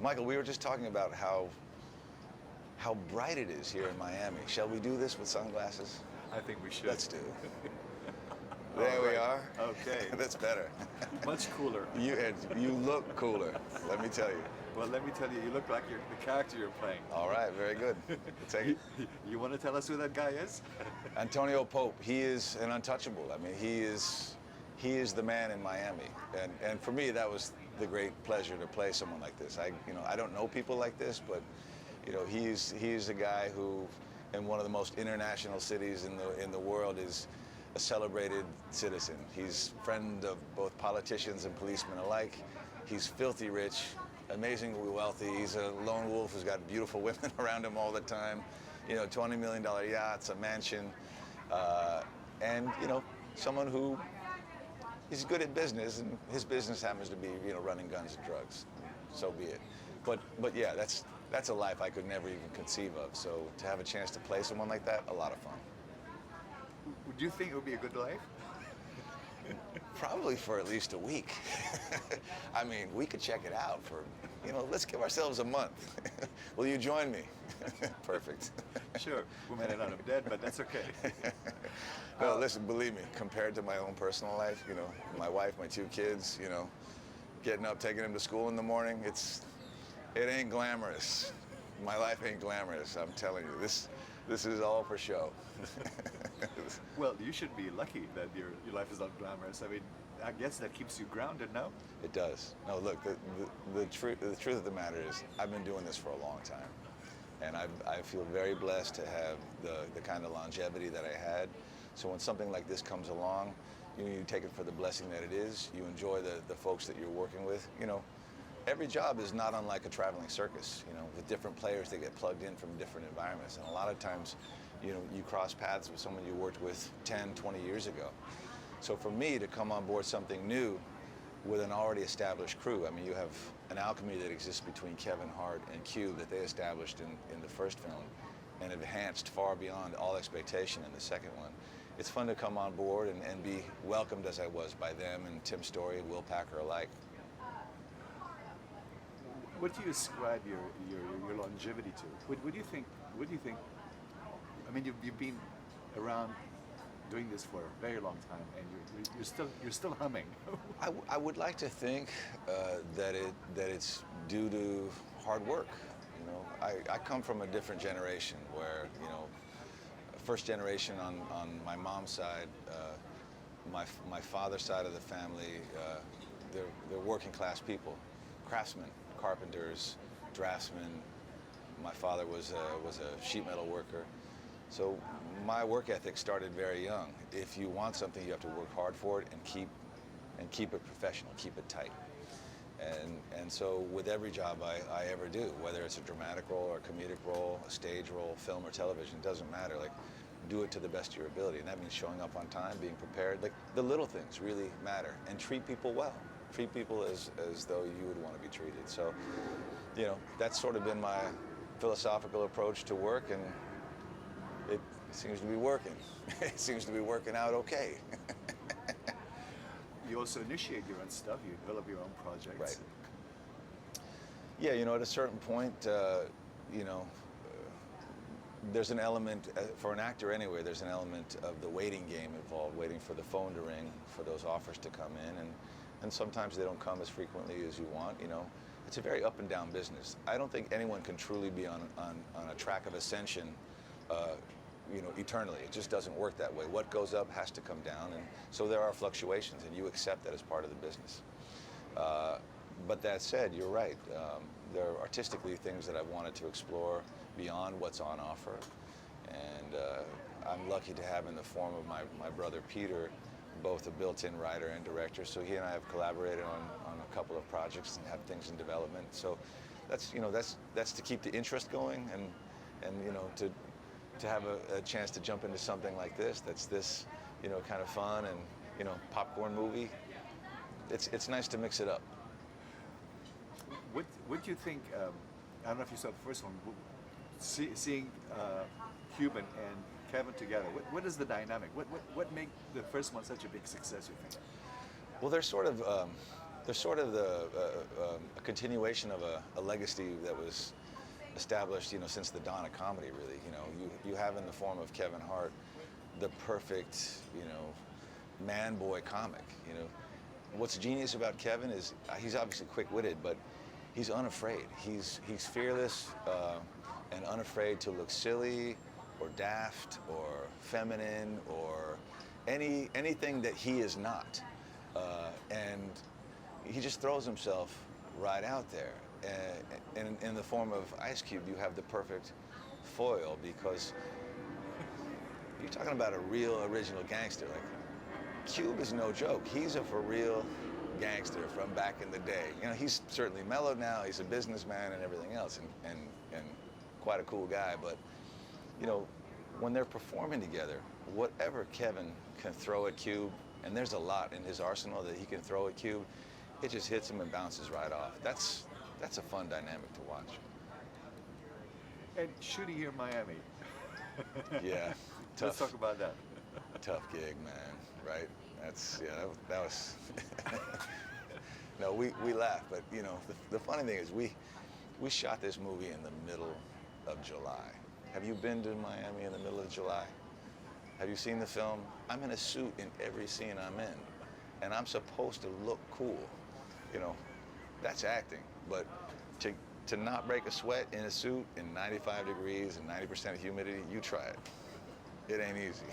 Michael, we were just talking about how bright it is here in Miami. Shall we do this with sunglasses? I think we should. Let's do. There we are. Okay. That's better. Much cooler. You look cooler, let me tell you. Well, let me tell you, you look like the character you're playing. All right, very good. We'll take it. You want to tell us who that guy is? Antonio Pope, he is an untouchable. I mean, he is the man in Miami. And for me, that was the great pleasure to play someone like this. I don't know people like this, but he's a guy who, in one of the most international cities in the world, is a celebrated citizen. He's friend of both politicians and policemen alike. He's filthy rich, amazingly wealthy. He's a lone wolf who's got beautiful women around him all the time. $20 million yachts, a mansion, and someone who is good at business, and his business happens to be running guns and drugs. So be it. But yeah, that's a life I could never even conceive of. So to have a chance to play someone like that, a lot of fun. Would you think it would be a good life? Probably for at least a week. I mean, we could check it out for, let's give ourselves a month. Will you join me? Perfect. Sure. We may not have dead, but that's okay. No, listen, believe me, compared to my own personal life, my wife, my 2 kids, getting up, taking them to school in the morning, it ain't glamorous. My life ain't glamorous, I'm telling you. This is all for show. Well, you should be lucky that your life is not glamorous. I mean, I guess that keeps you grounded, no? It does. No, look, the truth of the matter is I've been doing this for a long time. And I feel very blessed to have the kind of longevity that I had. So when something like this comes along, you take it for the blessing that it is. You enjoy the folks that you're working with. Every job is not unlike a traveling circus, with different players that get plugged in from different environments. And a lot of times, you cross paths with someone you worked with 10, 20 years ago. So for me to come on board something new with an already established crew, I mean, you have an alchemy that exists between Kevin Hart and Q that they established in the first film and enhanced far beyond all expectation in the second one. It's fun to come on board and be welcomed as I was by them and Tim Story and Will Packer alike. What do you ascribe your longevity to? What do you think? I mean, you've been around doing this for a very long time, and you're still humming. I would like to think that it's due to hard work. I come from a different generation where first generation on my mom's side, my father's side of the family, they're working class people, craftsmen. Carpenters, draftsmen. My father was a sheet metal worker. So my work ethic started very young. If you want something, you have to work hard for it and keep it professional, keep it tight. And so with every job I ever do, whether it's a dramatic role or a comedic role, a stage role, film or television, it doesn't matter. Like, do it to the best of your ability. And that means showing up on time, being prepared. Like, the little things really matter. And treat people well. Treat people as though you would want to be treated. So, that's sort of been my philosophical approach to work, and it seems to be working. It seems to be working out okay. You also initiate your own stuff. You develop your own projects. Right. Yeah, at a certain point, there's an element, for an actor anyway, there's an element of the waiting game involved, waiting for the phone to ring, for those offers to come in, and sometimes they don't come as frequently as you want. It's a very up and down business. I don't think anyone can truly be on a track of ascension, eternally. It just doesn't work that way. What goes up has to come down, and so there are fluctuations, and you accept that as part of the business. But that said, you're right. There are artistically things that I've wanted to explore beyond what's on offer, and I'm lucky to have in the form of my brother Peter, both a built-in writer and director, so he and I have collaborated on a couple of projects and have things in development. So that's to keep the interest going, and to have a chance to jump into something like this that's kind of fun and popcorn movie. It's nice to mix it up. What do you think? I don't know if you saw the first one. Seeing Cuban and Kevin together, what is the dynamic? What made the first one such a big success, you think? Well, they're sort of they're sort of a continuation of a legacy that was established, since the dawn of comedy. Really, you have in the form of Kevin Hart the perfect, man boy comic. What's genius about Kevin is he's obviously quick-witted, but he's unafraid. He's fearless and unafraid to look silly or daft or feminine or anything that he is not. And he just throws himself right out there. And in the form of Ice Cube, you have the perfect foil, because you're talking about a real original gangster. Like, Cube is no joke. He's a for real gangster from back in the day. He's certainly mellowed now. He's a businessman and everything else, and quite a cool guy. But when they're performing together, whatever Kevin can throw at Cube, and there's a lot in his arsenal that he can throw at Cube, it just hits him and bounces right off. That's a fun dynamic to watch. And shooting here in Miami. Yeah, Let's tough. talk about that. Tough gig, man. Right? That was. No, we laugh, but the funny thing is we shot this movie in the middle of July. Have you been to Miami in the middle of July? Have you seen the film? I'm in a suit in every scene I'm in, and I'm supposed to look cool. That's acting. But to not break a sweat in a suit in 95 degrees and 90% humidity, you try it. It ain't easy.